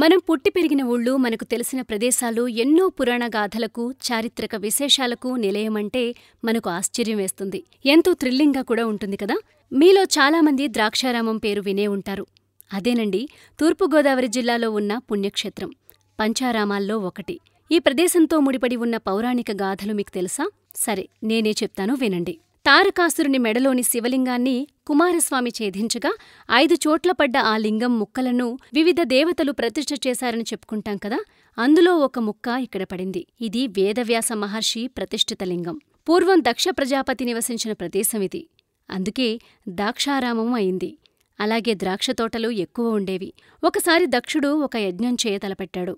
మనం పుట్టి పెరిగిన ఊళ్ళు, మనకు తెలిసిన ప్రదేశాలు ఎన్నో పురాణ గాథలకు, చారిత్రక విశేషాలకు నిలయమంటే మనకు ఆశ్చర్యం వేస్తుంది. ఎంతో థ్రిల్లింగ్గా కూడా ఉంటుంది కదా. మీలో చాలామంది ద్రాక్షారామం పేరు వినే ఉంటారు. అదేనండి, తూర్పుగోదావరి జిల్లాలో ఉన్న పుణ్యక్షేత్రం పంచారామాల్లో ఒకటి. ఈ ప్రదేశంతో ముడిపడి ఉన్న పౌరాణిక గాథలు మీకు తెలుసా? సరే, నేనే చెప్తాను, వినండి. తారకాసురుని మెడలోని శివలింగాన్ని కుమారస్వామి ఛేదించగా 5 చోట్ల పడ్డ ఆ లింగం ముక్కలను వివిధ దేవతలు ప్రతిష్ఠ చేశారని చెప్పుకుంటాం కదా. అందులో ఒక ముక్క ఇక్కడ పడింది. ఇది వేదవ్యాస మహర్షి ప్రతిష్ఠిత లింగం. పూర్వం దక్ష ప్రజాపతి నివసించిన ప్రదేశం ఇది. అందుకే దాక్షారామం అయింది. అలాగే ద్రాక్ష తోటలు ఎక్కువ ఉండేవి. ఒకసారి దక్షుడు ఒక యజ్ఞం చేయతలపెట్టాడు.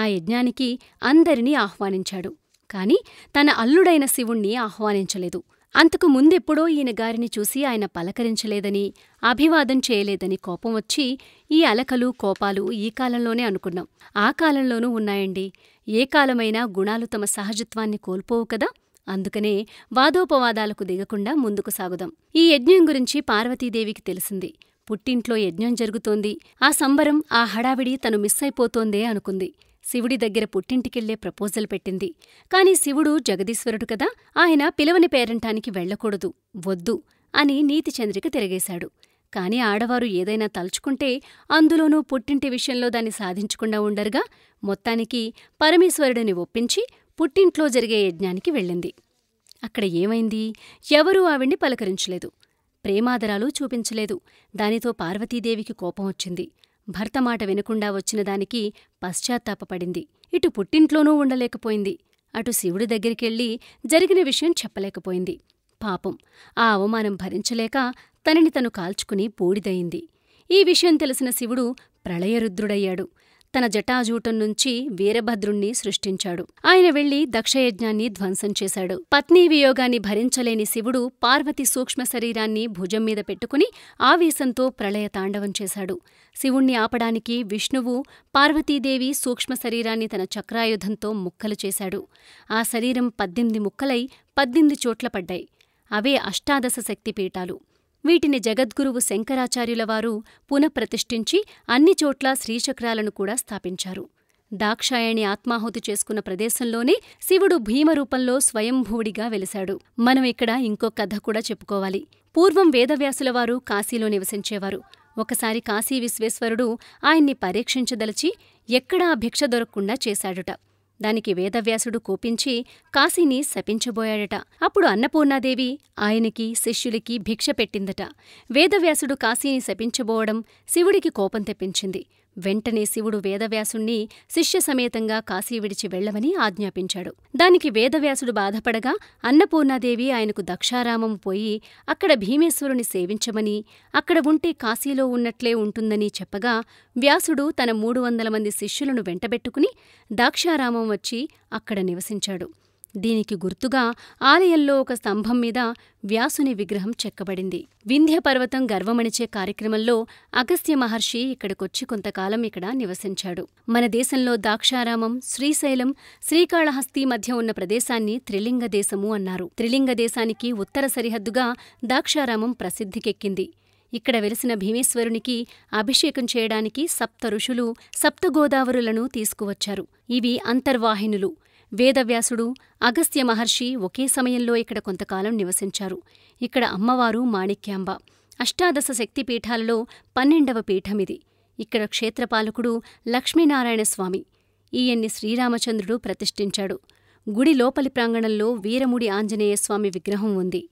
ఆ యజ్ఞానికి అందరినీ ఆహ్వానించాడు. కాని తన అల్లుడైన శివుణ్ణి ఆహ్వానించలేదు. అంతకు ముందెప్పుడో ఈయన గారిని చూసి ఆయన పలకరించలేదని, అభివాదం చేయలేదని కోపం వచ్చి ఈ అలకలు, కోపాలు ఈ కాలంలోనే అనుకున్నాం. ఆ కాలంలోనూ ఉన్నాయండి. ఏ కాలమైనా గుణాలు తమ సహజత్వాన్ని కోల్పోవు కదా. అందుకనే వాదోపవాదాలకు దిగకుండా ముందుకు సాగుదాం. ఈ యజ్ఞం గురించి పార్వతీదేవికి తెలిసింది. పుట్టింట్లో యజ్ఞం జరుగుతోంది. ఆ సంబరం, ఆ హడావిడి తను మిస్ అయిపోతోందే అనుకుంది. శివుడి దగ్గర పుట్టింటికెళ్లే ప్రపోజల్ పెట్టింది. కాని శివుడు జగదీశ్వరుడు కదా, ఆయన పిలవని పేరంటానికి వెళ్లకూడదు, వద్దు అని నీతిచంద్రిక తిరగేశాడు. కాని ఆడవారు ఏదైనా తలుచుకుంటే అందులోనూ పుట్టింటి విషయంలో దాన్ని సాధించకుండా ఉండరుగా. మొత్తానికి పరమేశ్వరుడిని ఒప్పించి పుట్టింట్లో జరిగే యజ్ఞానికి వెళ్ళింది. అక్కడ ఏమైంది? ఎవరూ ఆవిడ్ని పలకరించలేదు, ప్రేమాదరాలు చూపించలేదు. దానితో పార్వతీదేవికి కోపం వచ్చింది. భర్త మాట వినకుండా వచ్చిన దానికి పశ్చాత్తాపపడింది. ఇటు పుట్టింట్లోనూ ఉండలేకపోయింది, అటు శివుడి దగ్గరికెళ్ళి జరిగిన విషయం చెప్పలేకపోయింది. పాపం, ఆ అవమానం భరించలేక తనని తను కాల్చుకుని బూడిదయింది. ఈ విషయం తెలిసిన శివుడు ప్రళయరుద్రుడయ్యాడు. తన జటాజూటం నుంచి వీరభద్రుణ్ణి సృష్టించాడు. ఆయన వెళ్లి దక్షయజ్ఞాన్ని ధ్వంసం చేశాడు. పత్నీ వియోగాన్ని భరించలేని శివుడు పార్వతి సూక్ష్మ శరీరాన్ని భుజం మీద పెట్టుకుని ఆవేశంతో ప్రళయ తాండవం చేశాడు. శివుణ్ణి ఆపడానికి విష్ణువు పార్వతీదేవి సూక్ష్మ శరీరాన్ని తన చక్రాయుధంతో ముక్కలు చేశాడు. ఆ శరీరం 18 ముక్కలై 18 చోట్ల పడ్డాయి. అవే అష్టాదశ శక్తిపీఠాలు. వీటిని జగద్గురువు శంకరాచార్యులవారు పునఃప్రతిష్ఠించి అన్ని చోట్ల శ్రీచక్రాలను కూడా స్థాపించారు. దాక్షాయణి ఆత్మాహుతి చేసుకున్న ప్రదేశంలోనే శివుడు భీమరూపంలో స్వయంభువుడిగా వెలిశాడు. మనం ఇక్కడ ఇంకో కథ కూడా చెప్పుకోవాలి. పూర్వం వేదవ్యాసులవారు కాశీలో నివసించేవారు. ఒకసారి కాశీ విశ్వేశ్వరుడు ఆయన్ని పరీక్షించదలిచి ఎక్కడా భిక్ష దొరక్కుండా చేశాడుట. దానికి వేదవ్యాసుడు కోపించి కాశీని శపించబోయాడట. అప్పుడు అన్నపూర్ణాదేవి ఆయనకి, శిష్యులకి భిక్ష పెట్టిందట. వేదవ్యాసుడు కాశీని శపించబోవడం శివుడికి కోపం తెప్పించింది. వెంటనే శివుడు వేదవ్యాసుణ్ణి శిష్య సమేతంగా కాశీ విడిచి వెళ్లమని ఆజ్ఞాపించాడు. దానికి వేదవ్యాసుడు బాధపడగా అన్నపూర్ణాదేవి ఆయనకు దక్షారామం పోయి అక్కడ భీమేశ్వరుని సేవించమని, అక్కడ ఉంటే కాశీలో ఉన్నట్లే ఉంటుందని చెప్పగా వ్యాసుడు తన 300 మంది శిష్యులను వెంటబెట్టుకుని దాక్షారామం వచ్చి అక్కడ నివసించాడు. దీనికి గుర్తుగా ఆలయంలో ఒక స్తంభం మీద వ్యాసుని విగ్రహం చెక్కబడింది. వింధ్యపర్వతం గర్వమణిచే కార్యక్రమంలో అగస్త్య మహర్షి ఇక్కడికొచ్చి కొంతకాలం ఇక్కడ నివసించాడు. మన దేశంలో దాక్షారామం, శ్రీశైలం, శ్రీకాళహస్తి మధ్య ఉన్న ప్రదేశాన్ని త్రిలింగ దేశము అన్నారు. త్రిలింగ దేశానికి ఉత్తర సరిహద్దుగా దాక్షారామం ప్రసిద్ధికెక్కింది. ఇక్కడ వెలిసిన భీమేశ్వరునికి అభిషేకం చేయడానికి 7 ఋషులు 7 గోదావరులను తీసుకువచ్చారు. ఇవి అంతర్వాహినులు. వేదవ్యాసుడు, అగస్త్య మహర్షి ఒకే సమయంలో ఇక్కడ కొంతకాలం నివసించారు. ఇక్కడ అమ్మవారు మాణిక్యాంబ. అష్టాదశ శక్తిపీఠాలలో 12వ పీఠమిది. ఇక్కడ క్షేత్రపాలకుడు లక్ష్మీనారాయణస్వామి. ఈయన్ని శ్రీరామచంద్రుడు ప్రతిష్ఠించాడు. గుడి లోపలి ప్రాంగణంలో వీరముడి ఆంజనేయస్వామి విగ్రహం ఉంది.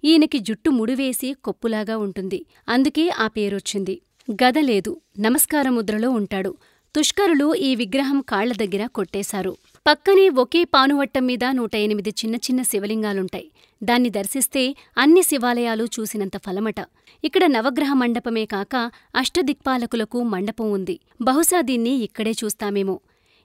ఈయనకి జుట్టు ముడివేసి కొప్పులాగా ఉంటుంది. అందుకే ఆ పేరొచ్చింది. గద లేదు, నమస్కార ముద్రలో ఉంటాడు. తుష్కరులు ఈ విగ్రహం కాళ్ల దగ్గర కొట్టేశారు. పక్కనే ఒకే పానువట్టం మీద 108 చిన్న చిన్న శివలింగాలుంటాయి. దాన్ని దర్శిస్తే అన్ని శివాలయాలు చూసినంత ఫలమట. ఇక్కడ నవగ్రహ మండపమే కాక అష్టదిక్పాలకులకు మండపం ఉంది. బహుశా దీన్ని ఇక్కడే చూస్తామేమో.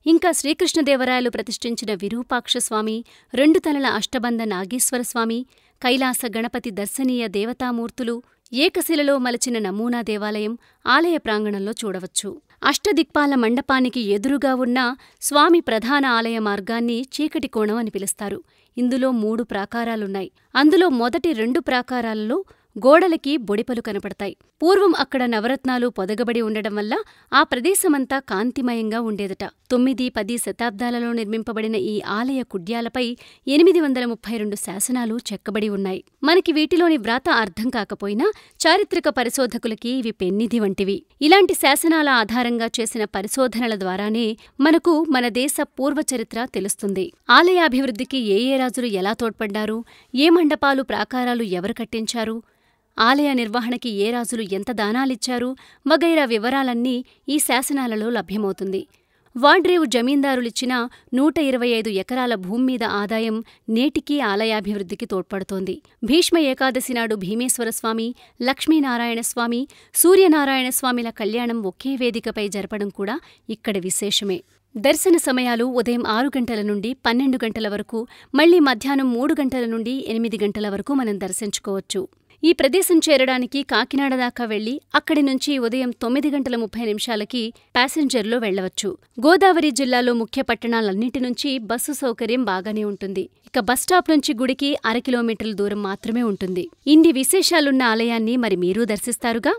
ఇంకా శ్రీకృష్ణదేవరాయలు ప్రతిష్ఠించిన విరూపాక్షస్వామి, 2 తలల అష్టబంధ నాగేశ్వరస్వామి, కైలాస గణపతి దర్శనీయ దేవతామూర్తులు, ఏకశిలలో మలచిన నమూనా దేవాలయం ఆలయ ప్రాంగణంలో చూడవచ్చు. అష్టదిక్పాల మండపానికి ఎదురుగా ఉన్న స్వామి ప్రధాన ఆలయ మార్గాన్ని చీకటి కోణం అని పిలుస్తారు. ఇందులో 3 ప్రాకారాలున్నాయి. అందులో మొదటి 2 ప్రాకారాలలో గోడలకి బొడిపలు కనపడతాయి. పూర్వం అక్కడ నవరత్నాలు పొదగబడి ఉండడం వల్ల ఆ ప్రదేశమంతా కాంతిమయంగా ఉండేదట. 9-10 శతాబ్దాలలో నిర్మింపబడిన ఈ ఆలయ కుడ్యాలపై 832 శాసనాలు చెక్కబడి ఉన్నాయి. మనకి వీటిలోని వ్రాత అర్థం కాకపోయినా చారిత్రక పరిశోధకులకి ఇవి పెన్నిధి వంటివి. ఇలాంటి శాసనాల ఆధారంగా చేసిన పరిశోధనల ద్వారానే మనకు మన దేశ పూర్వచరిత్ర తెలుస్తుంది. ఆలయాభివృద్ధికి ఏ రాజులు ఎలా తోడ్పడ్డారు, ఏ మండపాలు ప్రాకారాలు ఎవరు కట్టించారు, ఆలయ నిర్వహణకి ఏ రాజులు ఎంత దానాలిచ్చారు వగైరా వివరాలన్నీ ఈ శాసనాలలో లభ్యమవుతుంది. వాడ్రేవు జమీందారులిచ్చిన 125 ఎకరాల భూమ్మీద ఆదాయం నేటికీ ఆలయాభివృద్ధికి తోడ్పడుతోంది. భీష్మ ఏకాదశి నాడు భీమేశ్వరస్వామి, లక్ష్మీనారాయణస్వామి, సూర్యనారాయణస్వామిల కళ్యాణం ఒకే వేదికపై జరపడం కూడా ఇక్కడి విశేషమే. దర్శన సమయాలు ఉదయం 6 గంటల నుండి 12 గంటల వరకు, మళ్లీ మధ్యాహ్నం 3 గంటల నుండి 8 గంటల వరకు మనం దర్శించుకోవచ్చు. ఈ ప్రదేశం చేరడానికి కాకినాడ దాకా వెళ్లి అక్కడి నుంచి ఉదయం 9:30 ప్యాసింజర్లో వెళ్లవచ్చు. గోదావరి జిల్లాలో ముఖ్య పట్టణాలన్నింటి నుంచి బస్సు సౌకర్యం బాగానే ఉంటుంది. ఇక బస్టాప్ నుంచి గుడికి 1/2 కిలోమీటర్ల దూరం మాత్రమే ఉంటుంది. ఇన్ని విశేషాలున్న ఆలయాన్ని మరి మీరూ దర్శిస్తారుగా.